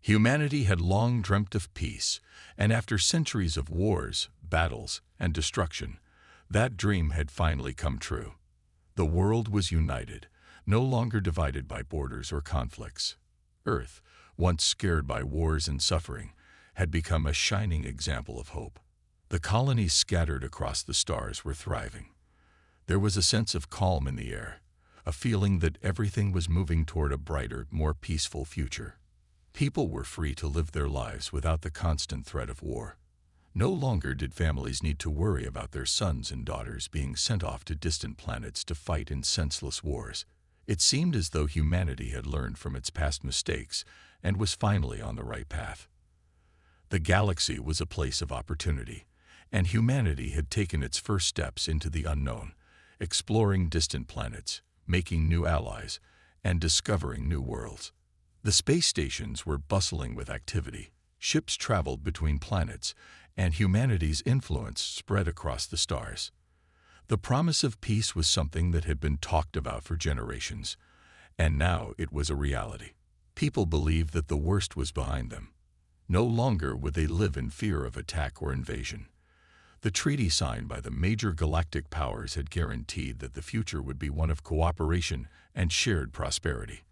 Humanity had long dreamt of peace, and after centuries of wars, battles, and destruction, that dream had finally come true. The world was united, no longer divided by borders or conflicts. Earth, once scared by wars and suffering, had become a shining example of hope. The colonies scattered across the stars were thriving. There was a sense of calm in the air, a feeling that everything was moving toward a brighter, more peaceful future. People were free to live their lives without the constant threat of war. No longer did families need to worry about their sons and daughters being sent off to distant planets to fight in senseless wars. It seemed as though humanity had learned from its past mistakes and was finally on the right path. The galaxy was a place of opportunity, and humanity had taken its first steps into the unknown, exploring distant planets, making new allies, and discovering new worlds. The space stations were bustling with activity. Ships traveled between planets, and humanity's influence spread across the stars. The promise of peace was something that had been talked about for generations, and now it was a reality. People believed that the worst was behind them. No longer would they live in fear of attack or invasion. The treaty signed by the major galactic powers had guaranteed that the future would be one of cooperation and shared prosperity.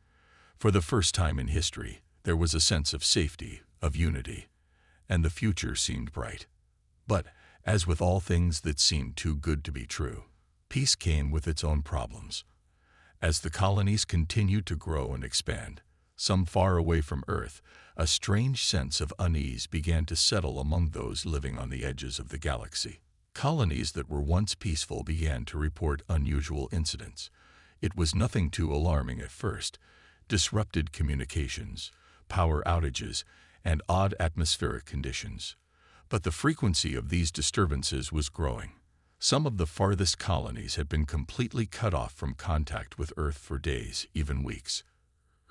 For the first time in history, there was a sense of safety, of unity, and the future seemed bright. But, as with all things that seemed too good to be true, peace came with its own problems. As the colonies continued to grow and expand, some far away from Earth, a strange sense of unease began to settle among those living on the edges of the galaxy. Colonies that were once peaceful began to report unusual incidents. It was nothing too alarming at first: disrupted communications, power outages, and odd atmospheric conditions. But the frequency of these disturbances was growing. Some of the farthest colonies had been completely cut off from contact with Earth for days, even weeks.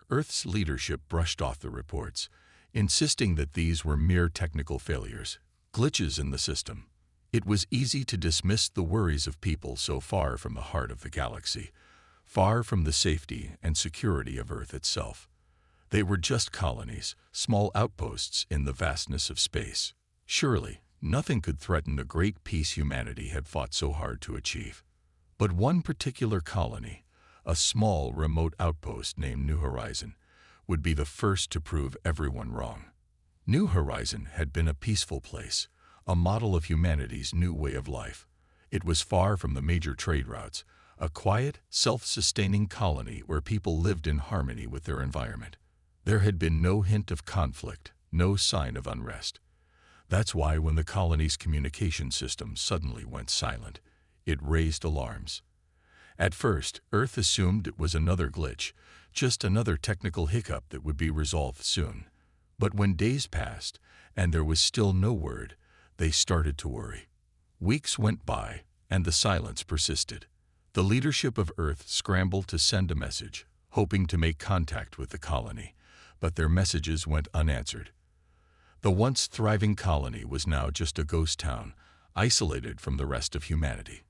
Earth's leadership brushed off the reports, insisting that these were mere technical failures, glitches in the system. It was easy to dismiss the worries of people so far from the heart of the galaxy, far from the safety and security of Earth itself. They were just colonies, small outposts in the vastness of space. Surely, nothing could threaten the great peace humanity had fought so hard to achieve. But one particular colony, a small, remote outpost named New Horizon, would be the first to prove everyone wrong. New Horizon had been a peaceful place, a model of humanity's new way of life. It was far from the major trade routes, a quiet, self-sustaining colony where people lived in harmony with their environment. There had been no hint of conflict, no sign of unrest. That's why when the colony's communication system suddenly went silent, it raised alarms. At first, Earth assumed it was another glitch, just another technical hiccup that would be resolved soon. But when days passed, and there was still no word, they started to worry. Weeks went by, and the silence persisted. The leadership of Earth scrambled to send a message, hoping to make contact with the colony, but their messages went unanswered. The once thriving colony was now just a ghost town, isolated from the rest of humanity.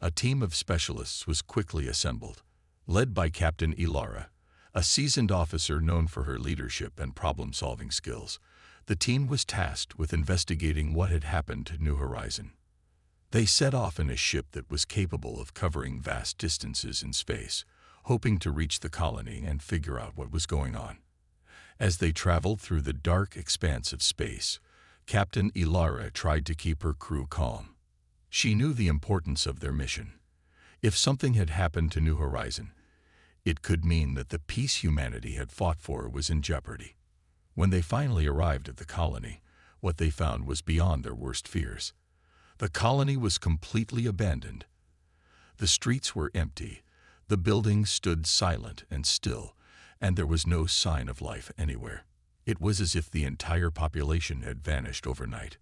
A team of specialists was quickly assembled. Led by Captain Ilara, a seasoned officer known for her leadership and problem-solving skills, the team was tasked with investigating what had happened to New Horizon. They set off in a ship that was capable of covering vast distances in space, hoping to reach the colony and figure out what was going on. As they traveled through the dark expanse of space, Captain Ilara tried to keep her crew calm. She knew the importance of their mission. If something had happened to New Horizon, it could mean that the peace humanity had fought for was in jeopardy. When they finally arrived at the colony, what they found was beyond their worst fears. The colony was completely abandoned. The streets were empty, the buildings stood silent and still, and there was no sign of life anywhere. It was as if the entire population had vanished overnight.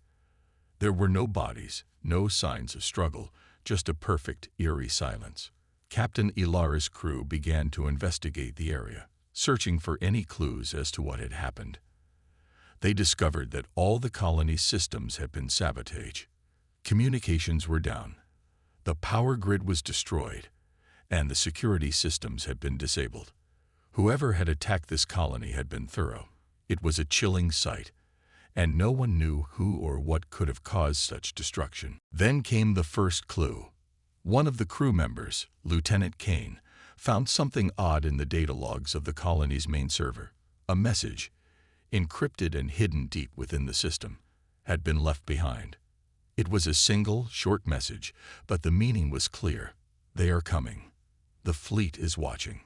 There were no bodies, no signs of struggle, just a perfect, eerie silence. Captain Ilara's crew began to investigate the area, searching for any clues as to what had happened. They discovered that all the colony's systems had been sabotaged. Communications were down, the power grid was destroyed, and the security systems had been disabled. Whoever had attacked this colony had been thorough. It was a chilling sight, and no one knew who or what could have caused such destruction. Then came the first clue. One of the crew members, Lieutenant Kane, found something odd in the data logs of the colony's main server. A message, encrypted and hidden deep within the system, had been left behind. It was a single, short message, but the meaning was clear. They are coming. The fleet is watching.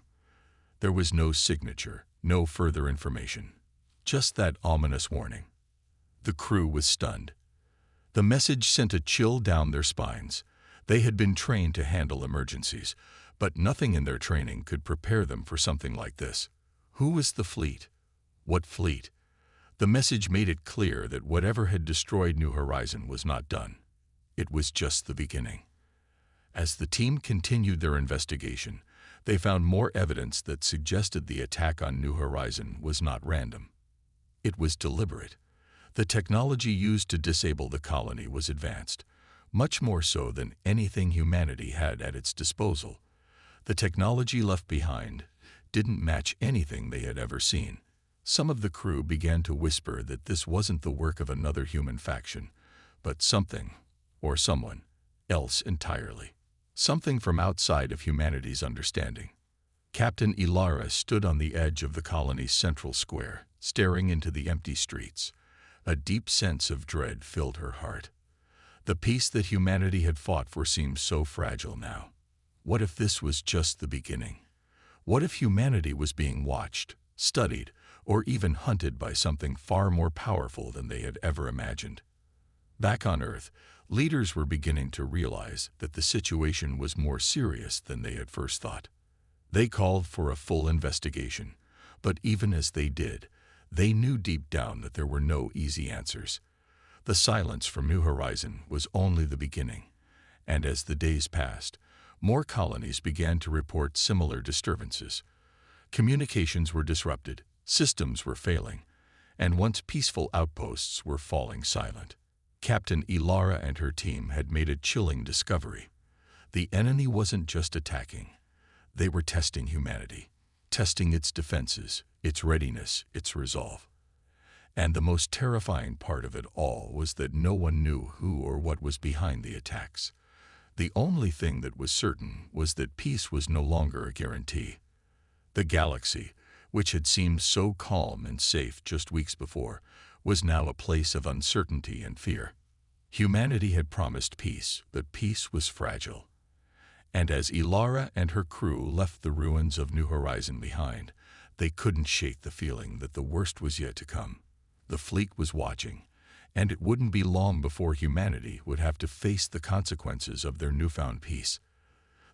There was no signature, no further information. Just that ominous warning. The crew was stunned. The message sent a chill down their spines. They had been trained to handle emergencies, but nothing in their training could prepare them for something like this. Who was the fleet? What fleet? The message made it clear that whatever had destroyed New Horizon was not done. It was just the beginning. As the team continued their investigation, they found more evidence that suggested the attack on New Horizon was not random. It was deliberate. The technology used to disable the colony was advanced, much more so than anything humanity had at its disposal. The technology left behind didn't match anything they had ever seen. Some of the crew began to whisper that this wasn't the work of another human faction, but something, or someone, else entirely. Something from outside of humanity's understanding. Captain Ilara stood on the edge of the colony's central square, staring into the empty streets. A deep sense of dread filled her heart. The peace that humanity had fought for seemed so fragile now. What if this was just the beginning? What if humanity was being watched, studied, or even hunted by something far more powerful than they had ever imagined? Back on Earth, leaders were beginning to realize that the situation was more serious than they had first thought. They called for a full investigation, but even as they did, they knew deep down that there were no easy answers. The silence from New Horizon was only the beginning, and as the days passed, more colonies began to report similar disturbances. Communications were disrupted, systems were failing, and once peaceful outposts were falling silent. Captain Ilara and her team had made a chilling discovery. The enemy wasn't just attacking. They were testing humanity, testing its defenses, its readiness, its resolve. And the most terrifying part of it all was that no one knew who or what was behind the attacks. The only thing that was certain was that peace was no longer a guarantee. The galaxy, which had seemed so calm and safe just weeks before, was now a place of uncertainty and fear. Humanity had promised peace, but peace was fragile. And as Ilara and her crew left the ruins of New Horizon behind, they couldn't shake the feeling that the worst was yet to come. The fleet was watching, and it wouldn't be long before humanity would have to face the consequences of their newfound peace.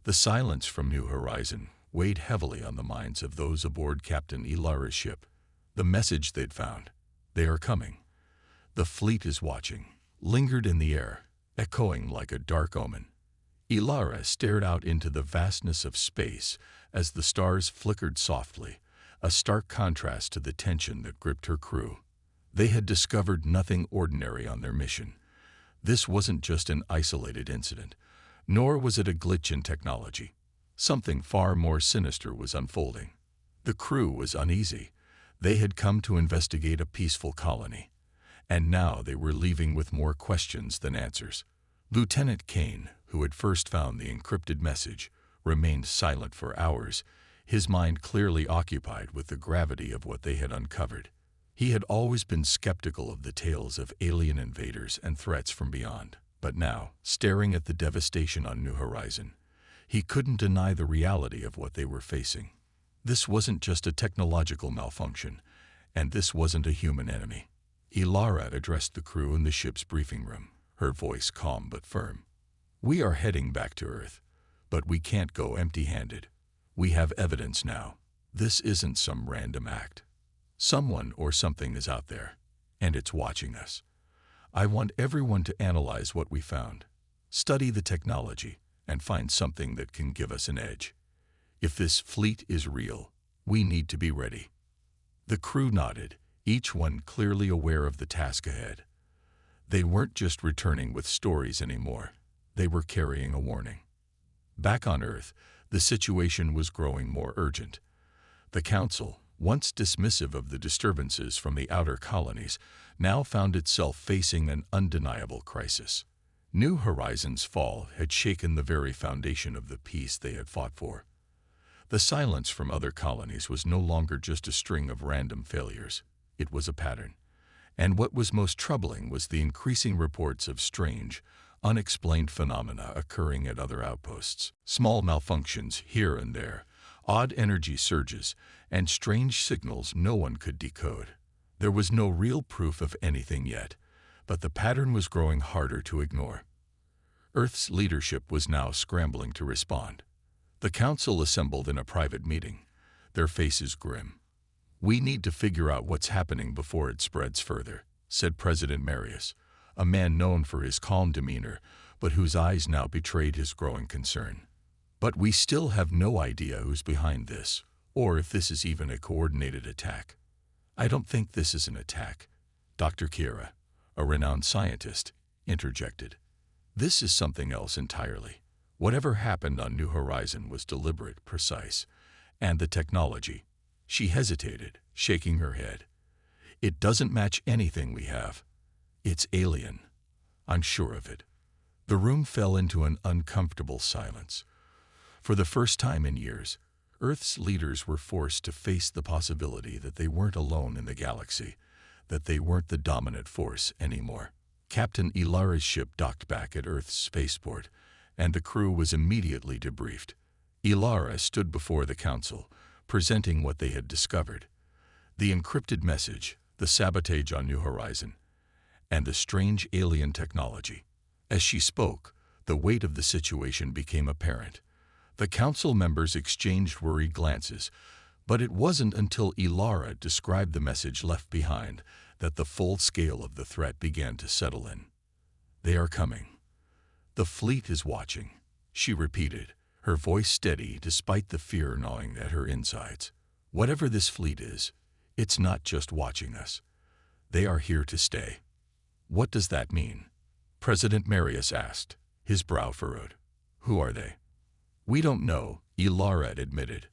The silence from New Horizon weighed heavily on the minds of those aboard Captain Ilara's ship. The message they'd found, "They are coming. The fleet is watching," lingered in the air, echoing like a dark omen. Ilara stared out into the vastness of space as the stars flickered softly, a stark contrast to the tension that gripped her crew. They had discovered nothing ordinary on their mission. This wasn't just an isolated incident, nor was it a glitch in technology. Something far more sinister was unfolding. The crew was uneasy. They had come to investigate a peaceful colony, and now they were leaving with more questions than answers. Lieutenant Kane, who had first found the encrypted message, remained silent for hours, his mind clearly occupied with the gravity of what they had uncovered. He had always been skeptical of the tales of alien invaders and threats from beyond, but now, staring at the devastation on New Horizon, he couldn't deny the reality of what they were facing. This wasn't just a technological malfunction, and this wasn't a human enemy. Ilara addressed the crew in the ship's briefing room, her voice calm but firm. "We are heading back to Earth, but we can't go empty-handed. We have evidence now. This isn't some random act. Someone or something is out there, and it's watching us. I want everyone to analyze what we found, study the technology, and find something that can give us an edge. If this fleet is real, we need to be ready." The crew nodded, each one clearly aware of the task ahead. They weren't just returning with stories anymore. They were carrying a warning. Back on Earth, the situation was growing more urgent. The Council, once dismissive of the disturbances from the outer colonies, now found itself facing an undeniable crisis. New Horizons' fall had shaken the very foundation of the peace they had fought for. The silence from other colonies was no longer just a string of random failures. It was a pattern. And what was most troubling was the increasing reports of strange, unexplained phenomena occurring at other outposts. Small malfunctions here and there, odd energy surges, and strange signals no one could decode. There was no real proof of anything yet, but the pattern was growing harder to ignore. Earth's leadership was now scrambling to respond. The council assembled in a private meeting, their faces grim. "We need to figure out what's happening before it spreads further," said President Marius, a man known for his calm demeanor, but whose eyes now betrayed his growing concern. "But we still have no idea who's behind this, or if this is even a coordinated attack." "I don't think this is an attack," Dr. Kira, a renowned scientist, interjected. "This is something else entirely. Whatever happened on New Horizon was deliberate, precise, and the technology—" She hesitated, shaking her head. "It doesn't match anything we have. It's alien. I'm sure of it." The room fell into an uncomfortable silence. For the first time in years, Earth's leaders were forced to face the possibility that they weren't alone in the galaxy, that they weren't the dominant force anymore. Captain Ilara's ship docked back at Earth's spaceport, and the crew was immediately debriefed. Ilara stood before the council, presenting what they had discovered: the encrypted message, the sabotage on New Horizon, and the strange alien technology. As she spoke, the weight of the situation became apparent. The council members exchanged worried glances, but it wasn't until Ilara described the message left behind that the full scale of the threat began to settle in. "They are coming. The fleet is watching," she repeated, her voice steady despite the fear gnawing at her insides. "Whatever this fleet is, it's not just watching us. They are here to stay." "What does that mean?" President Marius asked, his brow furrowed. "Who are they?" "We don't know," Ilara admitted.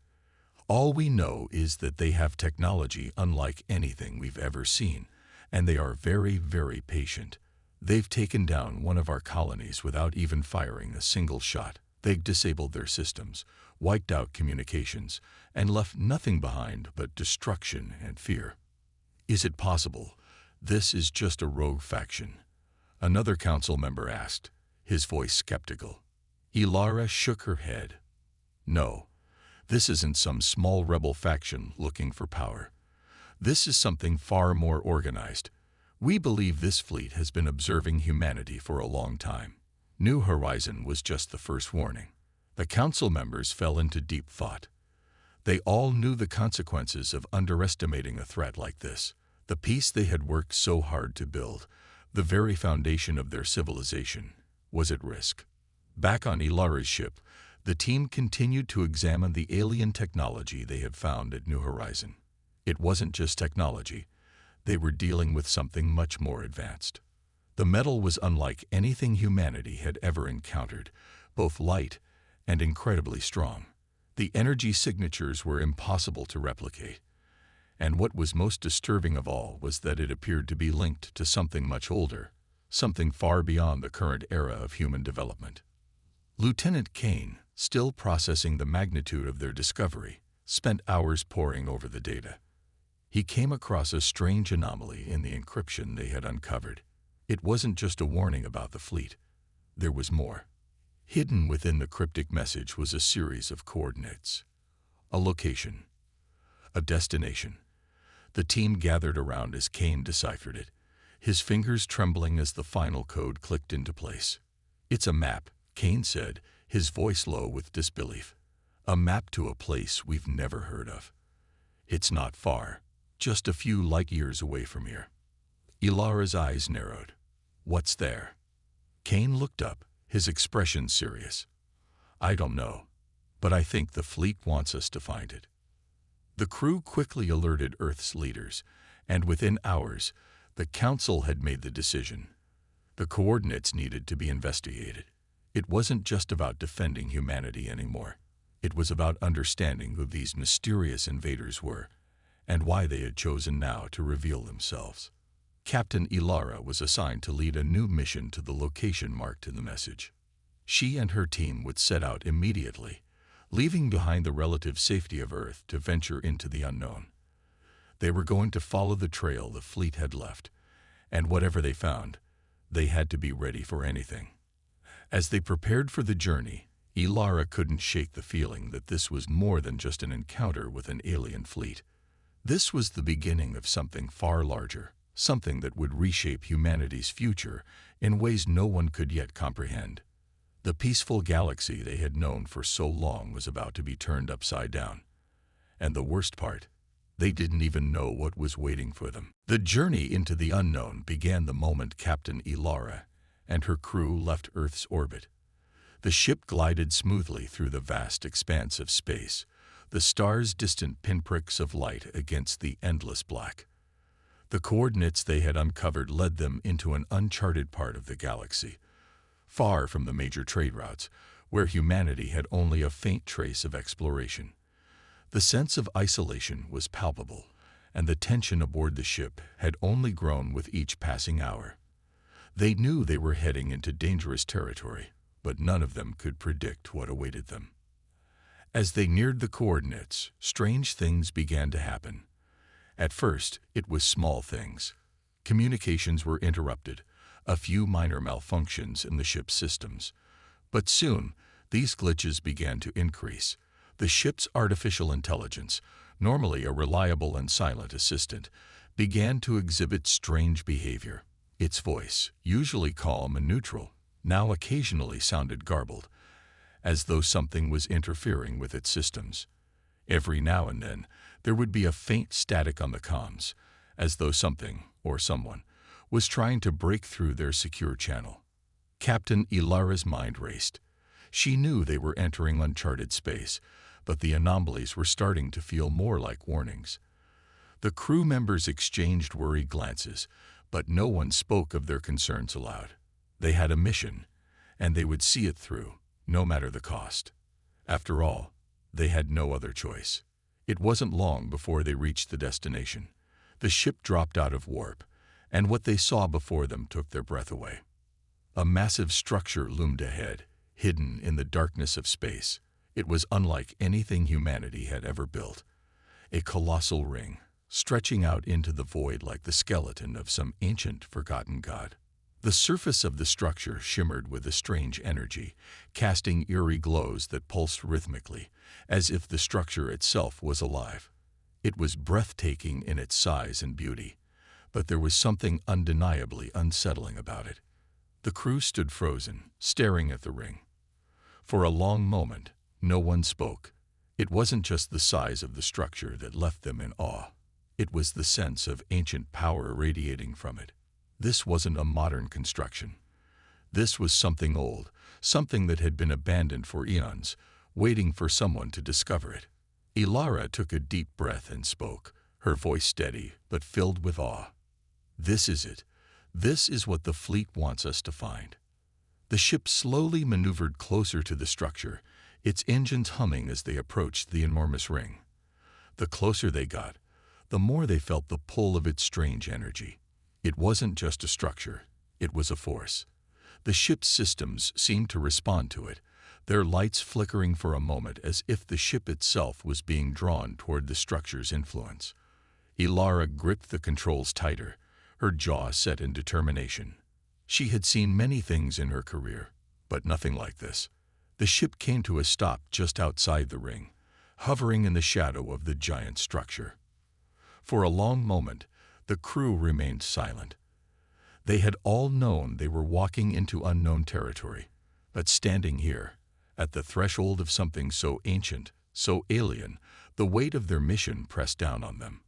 "All we know is that they have technology unlike anything we've ever seen, and they are very, very patient. They've taken down one of our colonies without even firing a single shot. They've disabled their systems, wiped out communications, and left nothing behind but destruction and fear." "Is it possible this is just a rogue faction?" another council member asked, his voice skeptical. Ilara shook her head. "No, this isn't some small rebel faction looking for power. This is something far more organized. We believe this fleet has been observing humanity for a long time." New Horizon was just the first warning. The council members fell into deep thought. They all knew the consequences of underestimating a threat like this. The peace they had worked so hard to build, the very foundation of their civilization, was at risk. Back on Ilara's ship, the team continued to examine the alien technology they had found at New Horizon. It wasn't just technology. They were dealing with something much more advanced. The metal was unlike anything humanity had ever encountered, both light and incredibly strong. The energy signatures were impossible to replicate. And what was most disturbing of all was that it appeared to be linked to something much older, something far beyond the current era of human development. Lieutenant Kane, still processing the magnitude of their discovery, spent hours poring over the data. He came across a strange anomaly in the encryption they had uncovered. It wasn't just a warning about the fleet. There was more. Hidden within the cryptic message was a series of coordinates, a location, a destination. The team gathered around as Kane deciphered it, his fingers trembling as the final code clicked into place. "It's a map," Kane said, his voice low with disbelief. "A map to a place we've never heard of. It's not far, just a few light years away from here." Ilara's eyes narrowed. "What's there?" Kane looked up, his expression serious. "I don't know, but I think the fleet wants us to find it." The crew quickly alerted Earth's leaders, and within hours, the council had made the decision. The coordinates needed to be investigated. It wasn't just about defending humanity anymore. It was about understanding who these mysterious invaders were and why they had chosen now to reveal themselves. Captain Ilara was assigned to lead a new mission to the location marked in the message. She and her team would set out immediately, leaving behind the relative safety of Earth to venture into the unknown. They were going to follow the trail the fleet had left, and whatever they found, they had to be ready for anything. As they prepared for the journey, Ilara couldn't shake the feeling that this was more than just an encounter with an alien fleet. This was the beginning of something far larger, something that would reshape humanity's future in ways no one could yet comprehend. The peaceful galaxy they had known for so long was about to be turned upside down. And the worst part, they didn't even know what was waiting for them. The journey into the unknown began the moment Captain Ilara and her crew left Earth's orbit. The ship glided smoothly through the vast expanse of space, the stars' distant pinpricks of light against the endless black. The coordinates they had uncovered led them into an uncharted part of the galaxy, far from the major trade routes, where humanity had only a faint trace of exploration. The sense of isolation was palpable, and the tension aboard the ship had only grown with each passing hour. They knew they were heading into dangerous territory, but none of them could predict what awaited them. As they neared the coordinates, strange things began to happen. At first, it was small things. Communications were interrupted, a few minor malfunctions in the ship's systems. But soon, these glitches began to increase. The ship's artificial intelligence, normally a reliable and silent assistant, began to exhibit strange behavior. Its voice, usually calm and neutral, now occasionally sounded garbled, as though something was interfering with its systems. Every now and then, there would be a faint static on the comms, as though something, or someone, was trying to break through their secure channel. Captain Ilara's mind raced. She knew they were entering uncharted space, but the anomalies were starting to feel more like warnings. The crew members exchanged worried glances, but no one spoke of their concerns aloud. They had a mission, and they would see it through, no matter the cost. After all, they had no other choice. It wasn't long before they reached the destination. The ship dropped out of warp, and what they saw before them took their breath away. A massive structure loomed ahead, hidden in the darkness of space. It was unlike anything humanity had ever built. A colossal ring, stretching out into the void like the skeleton of some ancient, forgotten god. The surface of the structure shimmered with a strange energy, casting eerie glows that pulsed rhythmically, as if the structure itself was alive. It was breathtaking in its size and beauty, but there was something undeniably unsettling about it. The crew stood frozen, staring at the ring. For a long moment, no one spoke. It wasn't just the size of the structure that left them in awe. It was the sense of ancient power radiating from it. This wasn't a modern construction. This was something old, something that had been abandoned for eons, waiting for someone to discover it. Ilara took a deep breath and spoke, her voice steady but filled with awe. "This is it. This is what the fleet wants us to find." The ship slowly maneuvered closer to the structure, its engines humming as they approached the enormous ring. The closer they got, the more they felt the pull of its strange energy. It wasn't just a structure, it was a force. The ship's systems seemed to respond to it, their lights flickering for a moment as if the ship itself was being drawn toward the structure's influence. Ilara gripped the controls tighter, her jaw set in determination. She had seen many things in her career, but nothing like this. The ship came to a stop just outside the ring, hovering in the shadow of the giant structure. For a long moment, the crew remained silent. They had all known they were walking into unknown territory, but standing here, at the threshold of something so ancient, so alien, the weight of their mission pressed down on them.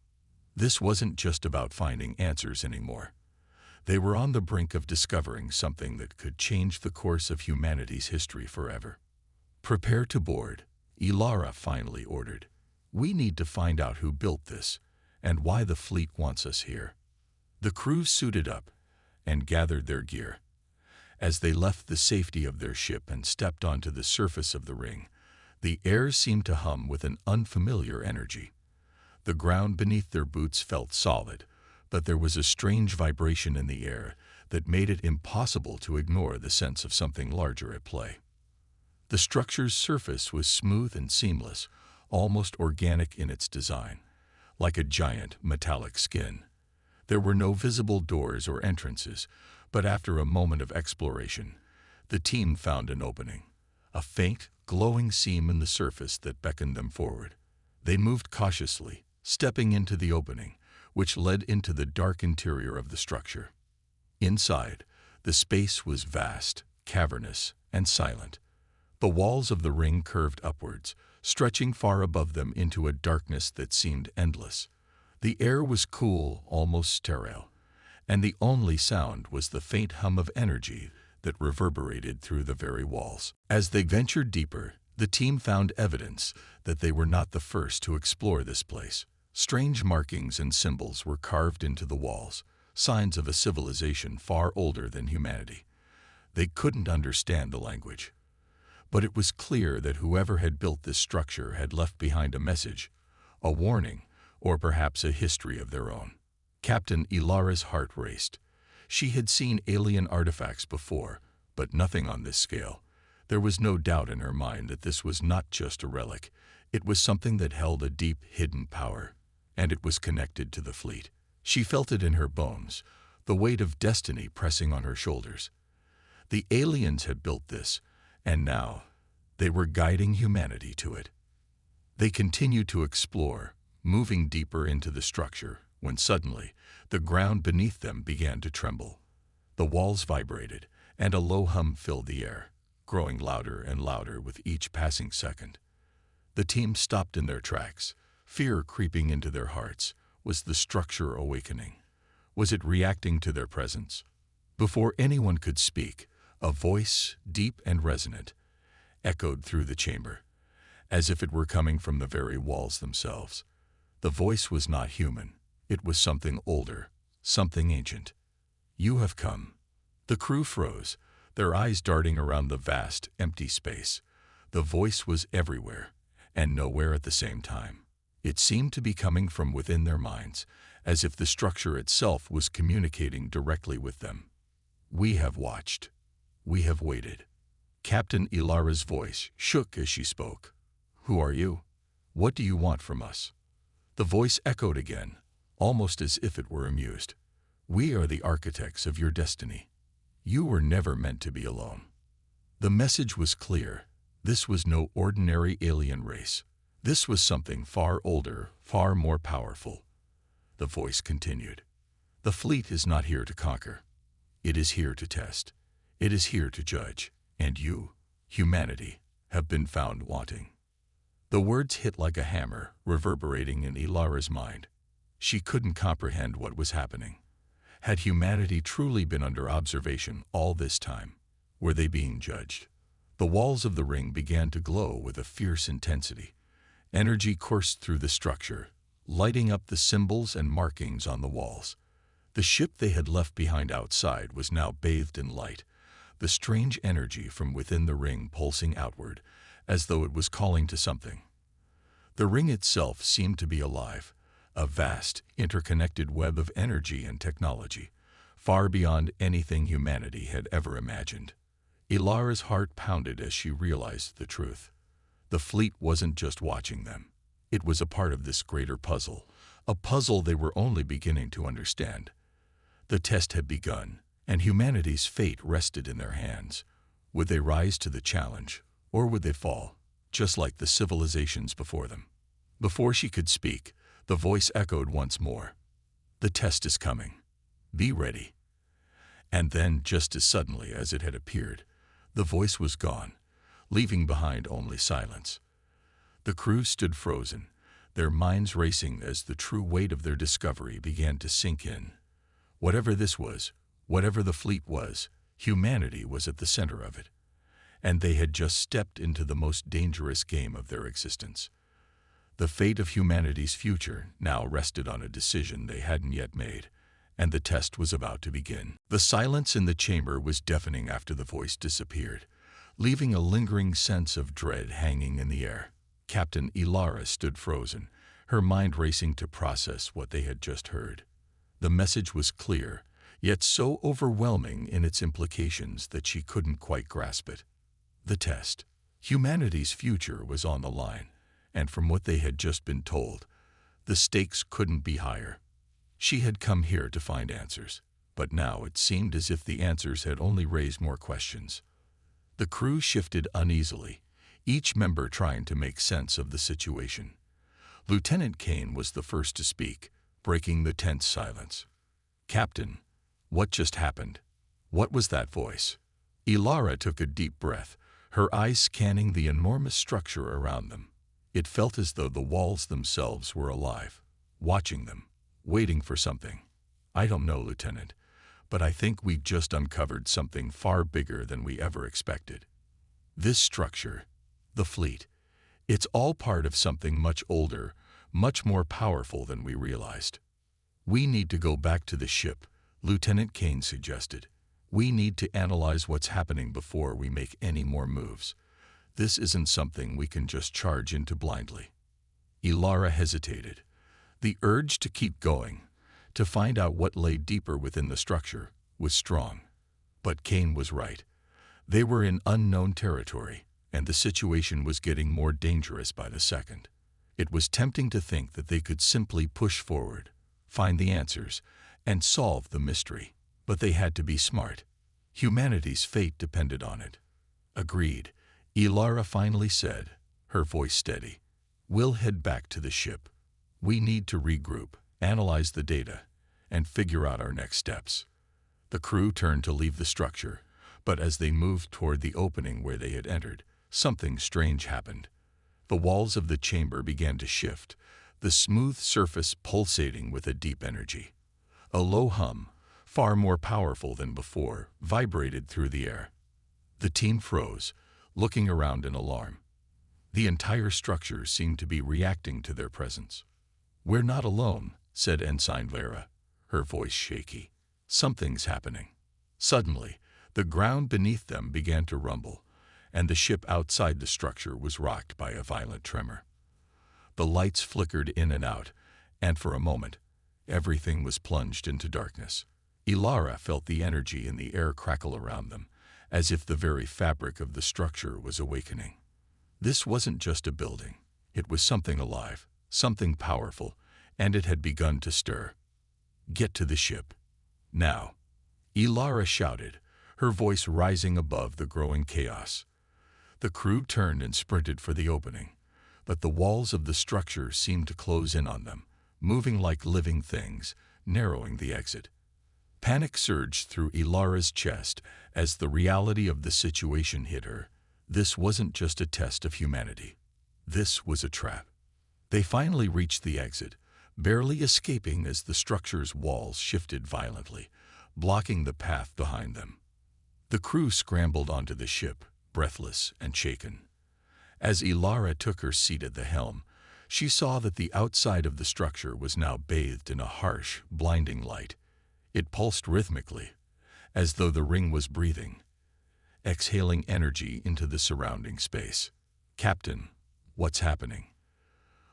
This wasn't just about finding answers anymore. They were on the brink of discovering something that could change the course of humanity's history forever. "Prepare to board," Ilara finally ordered. "We need to find out who built this, and why the fleet wants us here." The crew suited up and gathered their gear. As they left the safety of their ship and stepped onto the surface of the ring, the air seemed to hum with an unfamiliar energy. The ground beneath their boots felt solid, but there was a strange vibration in the air that made it impossible to ignore the sense of something larger at play. The structure's surface was smooth and seamless, almost organic in its design, like a giant metallic skin. There were no visible doors or entrances, but after a moment of exploration, the team found an opening, a faint, glowing seam in the surface that beckoned them forward. They moved cautiously, stepping into the opening, which led into the dark interior of the structure. Inside, the space was vast, cavernous, and silent. The walls of the ring curved upwards, stretching far above them into a darkness that seemed endless. The air was cool, almost sterile, and the only sound was the faint hum of energy that reverberated through the very walls. As they ventured deeper, the team found evidence that they were not the first to explore this place. Strange markings and symbols were carved into the walls, signs of a civilization far older than humanity. They couldn't understand the language, but it was clear that whoever had built this structure had left behind a message, a warning, or perhaps a history of their own. Captain Ilara's heart raced. She had seen alien artifacts before, but nothing on this scale. There was no doubt in her mind that this was not just a relic. It was something that held a deep, hidden power, and it was connected to the fleet. She felt it in her bones, the weight of destiny pressing on her shoulders. The aliens had built this, and now they were guiding humanity to it. They continued to explore, moving deeper into the structure, when suddenly the ground beneath them began to tremble. The walls vibrated, and a low hum filled the air, growing louder and louder with each passing second. The team stopped in their tracks, fear creeping into their hearts. Was the structure awakening? Was it reacting to their presence? Before anyone could speak, a voice, deep and resonant, echoed through the chamber, as if it were coming from the very walls themselves. The voice was not human. It was something older, something ancient. "You have come." The crew froze, their eyes darting around the vast, empty space. The voice was everywhere, and nowhere at the same time. It seemed to be coming from within their minds, as if the structure itself was communicating directly with them. "We have watched. We have waited." Captain Ilara's voice shook as she spoke. "Who are you? What do you want from us?" The voice echoed again, almost as if it were amused. "We are the architects of your destiny. You were never meant to be alone." The message was clear. This was no ordinary alien race. This was something far older, far more powerful. The voice continued. "The fleet is not here to conquer. It is here to test. It is here to judge. And you, humanity, have been found wanting." The words hit like a hammer, reverberating in Ilara's mind. She couldn't comprehend what was happening. Had humanity truly been under observation all this time? Were they being judged? The walls of the ring began to glow with a fierce intensity. Energy coursed through the structure, lighting up the symbols and markings on the walls. The ship they had left behind outside was now bathed in light, the strange energy from within the ring pulsing outward, as though it was calling to something. The ring itself seemed to be alive, a vast, interconnected web of energy and technology, far beyond anything humanity had ever imagined. Ilara's heart pounded as she realized the truth. The fleet wasn't just watching them. It was a part of this greater puzzle, a puzzle they were only beginning to understand. The test had begun, and humanity's fate rested in their hands. Would they rise to the challenge, or would they fall, just like the civilizations before them? Before she could speak, the voice echoed once more. "The test is coming. Be ready." And then, just as suddenly as it had appeared, the voice was gone, leaving behind only silence. The crew stood frozen, their minds racing as the true weight of their discovery began to sink in. Whatever this was, whatever the fleet was, humanity was at the center of it. And they had just stepped into the most dangerous game of their existence. The fate of humanity's future now rested on a decision they hadn't yet made, and the test was about to begin. The silence in the chamber was deafening after the voice disappeared, leaving a lingering sense of dread hanging in the air. Captain Ilara stood frozen, her mind racing to process what they had just heard. The message was clear, yet so overwhelming in its implications that she couldn't quite grasp it. The test. Humanity's future was on the line, and from what they had just been told, the stakes couldn't be higher. She had come here to find answers, but now it seemed as if the answers had only raised more questions. The crew shifted uneasily, each member trying to make sense of the situation. Lieutenant Kane was the first to speak, breaking the tense silence. "Captain, what just happened? What was that voice?" Ilara took a deep breath, her eyes scanning the enormous structure around them. It felt as though the walls themselves were alive, watching them, waiting for something. "I don't know, Lieutenant, but I think we just uncovered something far bigger than we ever expected. This structure, the fleet, it's all part of something much older, much more powerful than we realized." "We need to go back to the ship," Lieutenant Kane suggested. "We need to analyze what's happening before we make any more moves. This isn't something we can just charge into blindly." Ilara hesitated. The urge to keep going, to find out what lay deeper within the structure, was strong. But Kane was right. They were in unknown territory, and the situation was getting more dangerous by the second. It was tempting to think that they could simply push forward, find the answers, and solve the mystery. But they had to be smart. Humanity's fate depended on it. "Agreed," Ilara finally said, her voice steady. "We'll head back to the ship. We need to regroup, analyze the data, and figure out our next steps." The crew turned to leave the structure, but as they moved toward the opening where they had entered, something strange happened. The walls of the chamber began to shift, the smooth surface pulsating with a deep energy. A low hum, far more powerful than before, vibrated through the air. The team froze, looking around in alarm. The entire structure seemed to be reacting to their presence. "We're not alone," said Ensign Vera, her voice shaky. "Something's happening." Suddenly, the ground beneath them began to rumble, and the ship outside the structure was rocked by a violent tremor. The lights flickered in and out, and for a moment, everything was plunged into darkness. Ilara felt the energy in the air crackle around them, as if the very fabric of the structure was awakening. This wasn't just a building. It was something alive, something powerful, and it had begun to stir. "Get to the ship. Now," Ilara shouted, her voice rising above the growing chaos. The crew turned and sprinted for the opening, but the walls of the structure seemed to close in on them, moving like living things, narrowing the exit. Panic surged through Ilara's chest as the reality of the situation hit her. This wasn't just a test of humanity. This was a trap. They finally reached the exit, barely escaping as the structure's walls shifted violently, blocking the path behind them. The crew scrambled onto the ship, breathless and shaken. As Ilara took her seat at the helm, she saw that the outside of the structure was now bathed in a harsh, blinding light. It pulsed rhythmically, as though the ring was breathing, exhaling energy into the surrounding space. "Captain, what's happening?"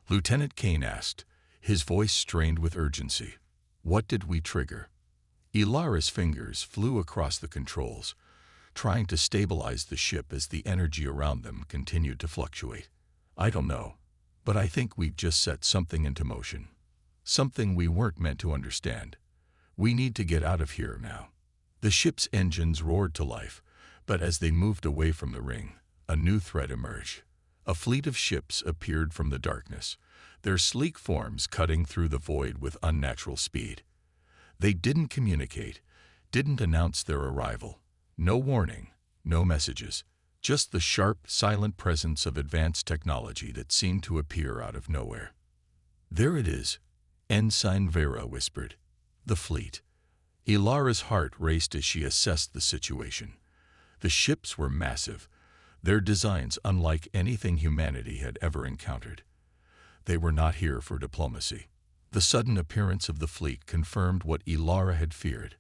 Lieutenant Kane asked, his voice strained with urgency. "What did we trigger?" Ilara's fingers flew across the controls, trying to stabilize the ship as the energy around them continued to fluctuate. "I don't know, but I think we've just set something into motion. Something we weren't meant to understand. We need to get out of here now." The ship's engines roared to life, but as they moved away from the ring, a new threat emerged. A fleet of ships appeared from the darkness, their sleek forms cutting through the void with unnatural speed. They didn't communicate, didn't announce their arrival. No warning, no messages, just the sharp, silent presence of advanced technology that seemed to appear out of nowhere. "There it is," Ensign Vera whispered. "The fleet." Ilara's heart raced as she assessed the situation. The ships were massive, their designs unlike anything humanity had ever encountered. They were not here for diplomacy. The sudden appearance of the fleet confirmed what Ilara had feared.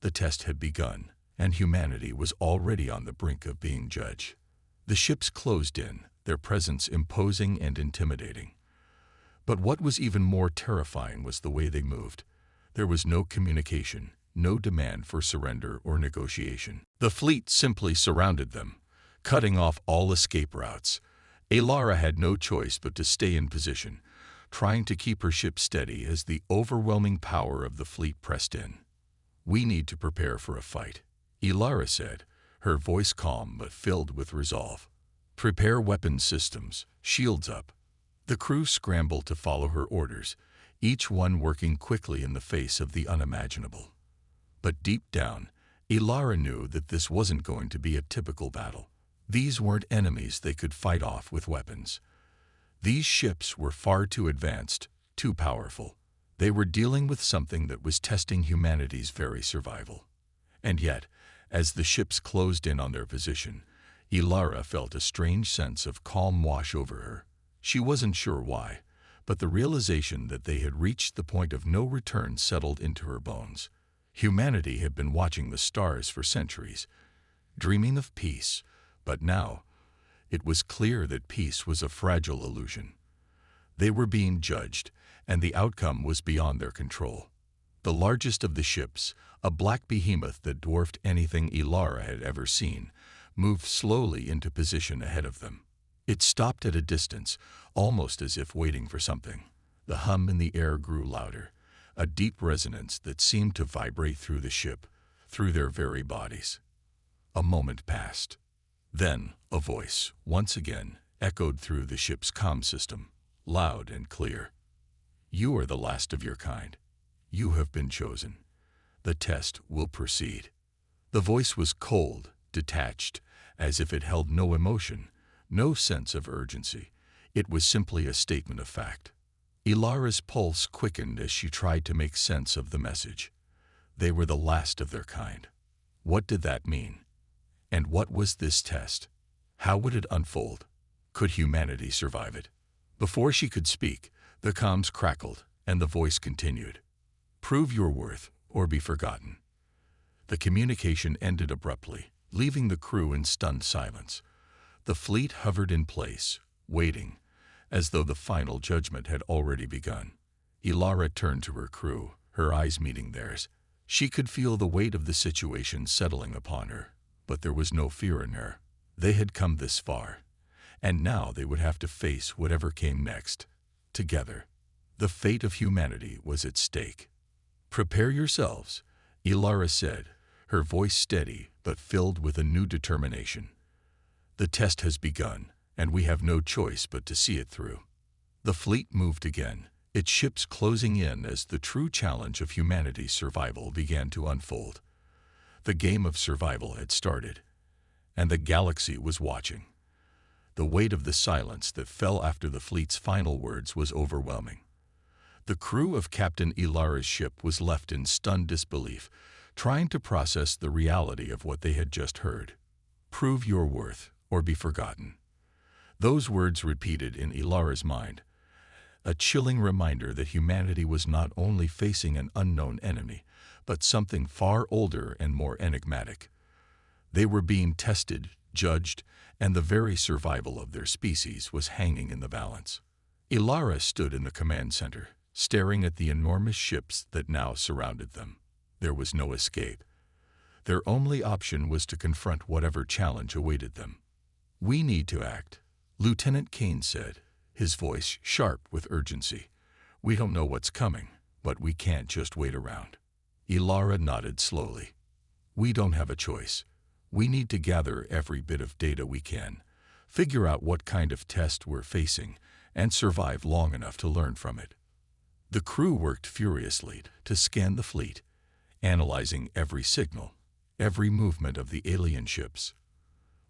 The test had begun, and humanity was already on the brink of being judged. The ships closed in, their presence imposing and intimidating. But what was even more terrifying was the way they moved. There was no communication, no demand for surrender or negotiation. The fleet simply surrounded them, cutting off all escape routes. Alara had no choice but to stay in position, trying to keep her ship steady as the overwhelming power of the fleet pressed in. "We need to prepare for a fight," Alara said, her voice calm but filled with resolve. "Prepare weapon systems, shields up." The crew scrambled to follow her orders, each one working quickly in the face of the unimaginable. But deep down, Alara knew that this wasn't going to be a typical battle. These weren't enemies they could fight off with weapons. These ships were far too advanced, too powerful. They were dealing with something that was testing humanity's very survival. And yet, as the ships closed in on their position, Alara felt a strange sense of calm wash over her. She wasn't sure why, but the realization that they had reached the point of no return settled into her bones. Humanity had been watching the stars for centuries, dreaming of peace, but now it was clear that peace was a fragile illusion. They were being judged, and the outcome was beyond their control. The largest of the ships, a black behemoth that dwarfed anything Alara had ever seen, moved slowly into position ahead of them. It stopped at a distance, almost as if waiting for something. The hum in the air grew louder, a deep resonance that seemed to vibrate through the ship, through their very bodies. A moment passed. Then a voice, once again, echoed through the ship's comm system, loud and clear. "You are the last of your kind. You have been chosen. The test will proceed." The voice was cold, detached, as if it held no emotion, no sense of urgency. It was simply a statement of fact. Alara's pulse quickened as she tried to make sense of the message. They were the last of their kind. What did that mean? And what was this test? How would it unfold? Could humanity survive it? Before she could speak, the comms crackled, and the voice continued. "Prove your worth, or be forgotten." The communication ended abruptly, leaving the crew in stunned silence. The fleet hovered in place, waiting, as though the final judgment had already begun. Alara turned to her crew, her eyes meeting theirs. She could feel the weight of the situation settling upon her, but there was no fear in her. They had come this far, and now they would have to face whatever came next, together. The fate of humanity was at stake. "Prepare yourselves," Alara said, her voice steady but filled with a new determination. "The test has begun, and we have no choice but to see it through." The fleet moved again, its ships closing in as the true challenge of humanity's survival began to unfold. The game of survival had started, and the galaxy was watching. The weight of the silence that fell after the fleet's final words was overwhelming. The crew of Captain Alara's ship was left in stunned disbelief, trying to process the reality of what they had just heard. "Prove your worth, or be forgotten." Those words repeated in Alara's mind, a chilling reminder that humanity was not only facing an unknown enemy, but something far older and more enigmatic. They were being tested, judged, and the very survival of their species was hanging in the balance. Alara stood in the command center, staring at the enormous ships that now surrounded them. There was no escape. Their only option was to confront whatever challenge awaited them. "We need to act," Lieutenant Kane said, his voice sharp with urgency. "We don't know what's coming, but we can't just wait around." Alara nodded slowly. "We don't have a choice. We need to gather every bit of data we can, figure out what kind of test we're facing, and survive long enough to learn from it." The crew worked furiously to scan the fleet, analyzing every signal, every movement of the alien ships.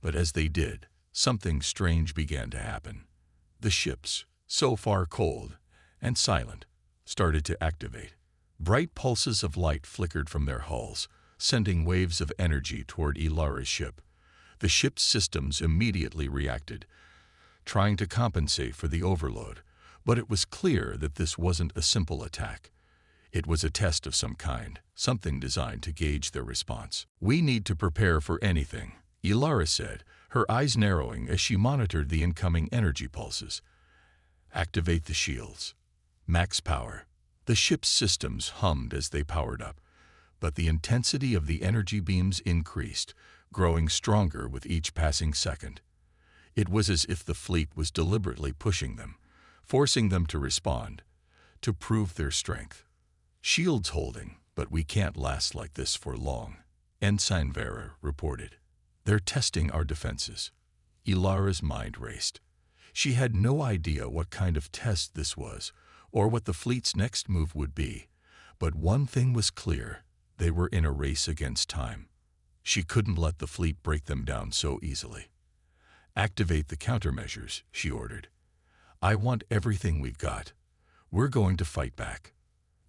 But as they did, something strange began to happen. The ships, so far cold and silent, started to activate. Bright pulses of light flickered from their hulls, sending waves of energy toward Alara's ship. The ship's systems immediately reacted, trying to compensate for the overload, but it was clear that this wasn't a simple attack. It was a test of some kind, something designed to gauge their response. "We need to prepare for anything," Alara said, her eyes narrowing as she monitored the incoming energy pulses. "Activate the shields." Max power. The ship's systems hummed as they powered up, but the intensity of the energy beams increased, growing stronger with each passing second. It was as if the fleet was deliberately pushing them, forcing them to respond, to prove their strength. Shields holding, but we can't last like this for long, Ensign Vera reported. They're testing our defenses. Ilara's mind raced. She had no idea what kind of test this was, or what the fleet's next move would be, but one thing was clear: they were in a race against time. She couldn't let the fleet break them down so easily. Activate the countermeasures, she ordered. I want everything we've got. We're going to fight back.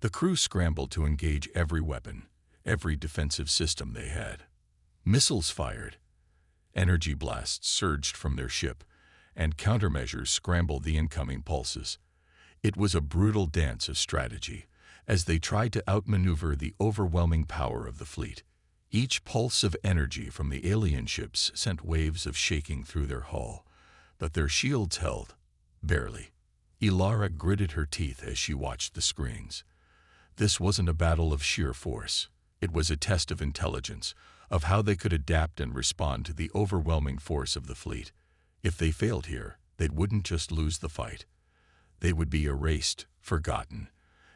The crew scrambled to engage every weapon, every defensive system they had. Missiles fired. Energy blasts surged from their ship, and countermeasures scrambled the incoming pulses. It was a brutal dance of strategy, as they tried to outmaneuver the overwhelming power of the fleet. Each pulse of energy from the alien ships sent waves of shaking through their hull, but their shields held, barely. Ilara gritted her teeth as she watched the screens. This wasn't a battle of sheer force. It was a test of intelligence, of how they could adapt and respond to the overwhelming force of the fleet. If they failed here, they wouldn't just lose the fight. They would be erased, forgotten,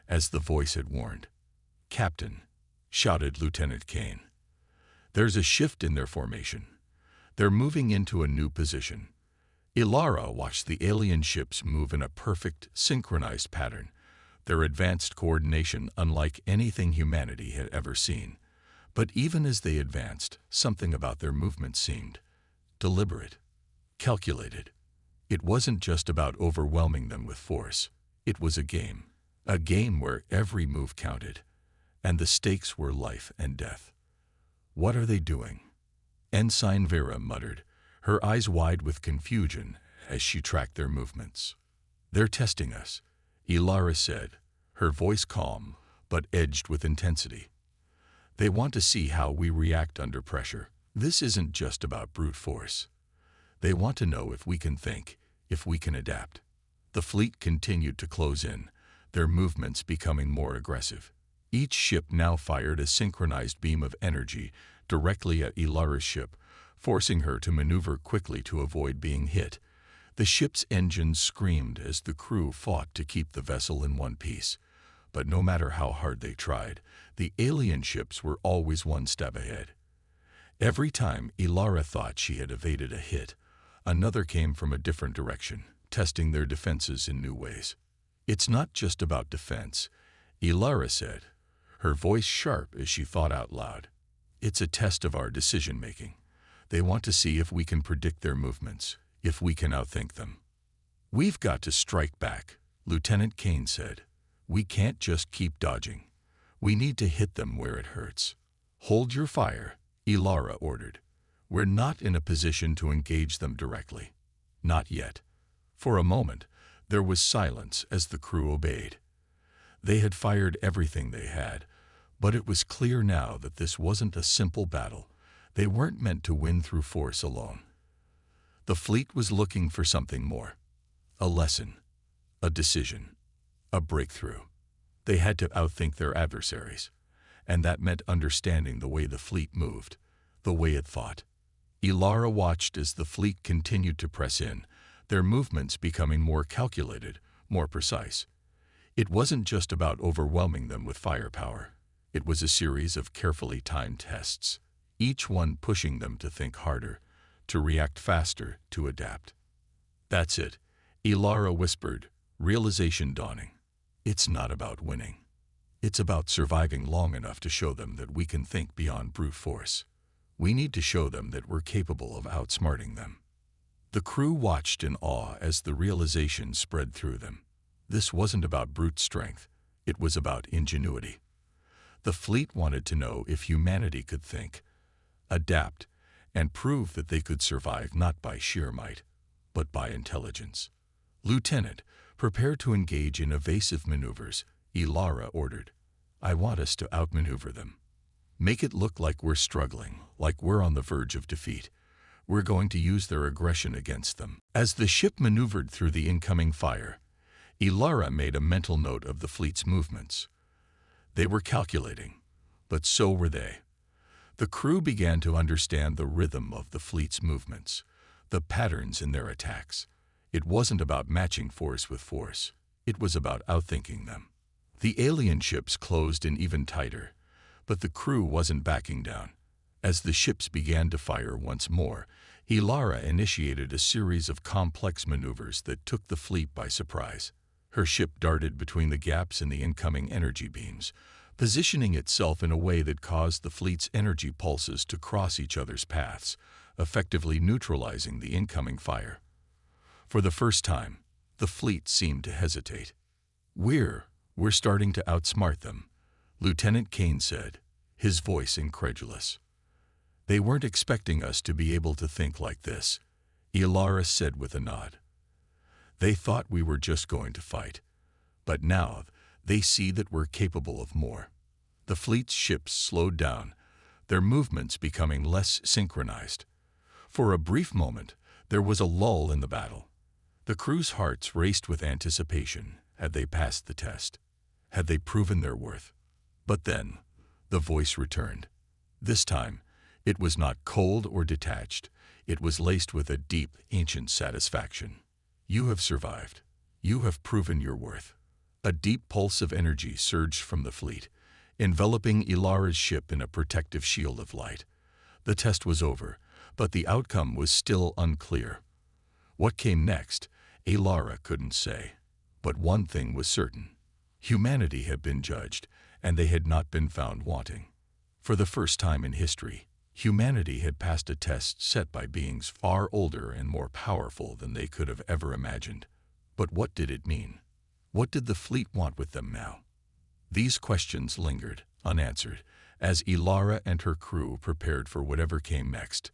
as the voice had warned. "Captain," shouted Lieutenant Kane. "There's a shift in their formation. They're moving into a new position." Ilara watched the alien ships move in a perfect, synchronized pattern, their advanced coordination unlike anything humanity had ever seen. But even as they advanced, something about their movement seemed deliberate, calculated. It wasn't just about overwhelming them with force. It was a game where every move counted, and the stakes were life and death. "What are they doing?" Ensign Vera muttered, her eyes wide with confusion as she tracked their movements. "They're testing us," Ilara said, her voice calm but edged with intensity. "They want to see how we react under pressure. This isn't just about brute force. They want to know if we can think, if we can adapt." The fleet continued to close in, their movements becoming more aggressive. Each ship now fired a synchronized beam of energy directly at Ilara's ship, forcing her to maneuver quickly to avoid being hit. The ship's engines screamed as the crew fought to keep the vessel in one piece. But no matter how hard they tried, the alien ships were always one step ahead. Every time Ilara thought she had evaded a hit, another came from a different direction, testing their defenses in new ways. "It's not just about defense," Ilara said, her voice sharp as she thought out loud. "It's a test of our decision-making. They want to see if we can predict their movements, if we can outthink them." "We've got to strike back," Lieutenant Kane said. "We can't just keep dodging. We need to hit them where it hurts." "Hold your fire," Ilara ordered. "We're not in a position to engage them directly. Not yet." For a moment, there was silence as the crew obeyed. They had fired everything they had, but it was clear now that this wasn't a simple battle. They weren't meant to win through force alone. The fleet was looking for something more. A lesson, a decision, a breakthrough. They had to outthink their adversaries, and that meant understanding the way the fleet moved, the way it thought. Ilara watched as the fleet continued to press in, their movements becoming more calculated, more precise. It wasn't just about overwhelming them with firepower. It was a series of carefully timed tests, each one pushing them to think harder, to react faster, to adapt. "That's it," Ilara whispered, realization dawning. "It's not about winning. It's about surviving long enough to show them that we can think beyond brute force. We need to show them that we're capable of outsmarting them." The crew watched in awe as the realization spread through them. This wasn't about brute strength. It was about ingenuity. The fleet wanted to know if humanity could think, adapt, and prove that they could survive not by sheer might, but by intelligence. "Lieutenant, prepare to engage in evasive maneuvers," Ilara ordered. "I want us to outmaneuver them. Make it look like we're struggling, like we're on the verge of defeat. We're going to use their aggression against them." As the ship maneuvered through the incoming fire, Ilara made a mental note of the fleet's movements. They were calculating, but so were they. The crew began to understand the rhythm of the fleet's movements, the patterns in their attacks. It wasn't about matching force with force. It was about outthinking them. The alien ships closed in even tighter, but the crew wasn't backing down. As the ships began to fire once more, Ilara initiated a series of complex maneuvers that took the fleet by surprise. Her ship darted between the gaps in the incoming energy beams, positioning itself in a way that caused the fleet's energy pulses to cross each other's paths, effectively neutralizing the incoming fire. For the first time, the fleet seemed to hesitate. We're starting to outsmart them," Lieutenant Kane said, his voice incredulous. "They weren't expecting us to be able to think like this," Ilara said with a nod. "They thought we were just going to fight, but now they see that we're capable of more." The fleet's ships slowed down, their movements becoming less synchronized. For a brief moment, there was a lull in the battle. The crew's hearts raced with anticipation. Had they passed the test? Had they proven their worth? But then, the voice returned. This time, it was not cold or detached. It was laced with a deep, ancient satisfaction. "You have survived. You have proven your worth." A deep pulse of energy surged from the fleet, enveloping Ilara's ship in a protective shield of light. The test was over, but the outcome was still unclear. What came next, Ilara couldn't say. But one thing was certain. Humanity had been judged, and they had not been found wanting. For the first time in history, humanity had passed a test set by beings far older and more powerful than they could have ever imagined. But what did it mean? What did the fleet want with them now? These questions lingered, unanswered, as Ilara and her crew prepared for whatever came next.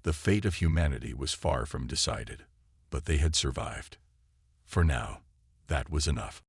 The fate of humanity was far from decided, but they had survived. For now, that was enough.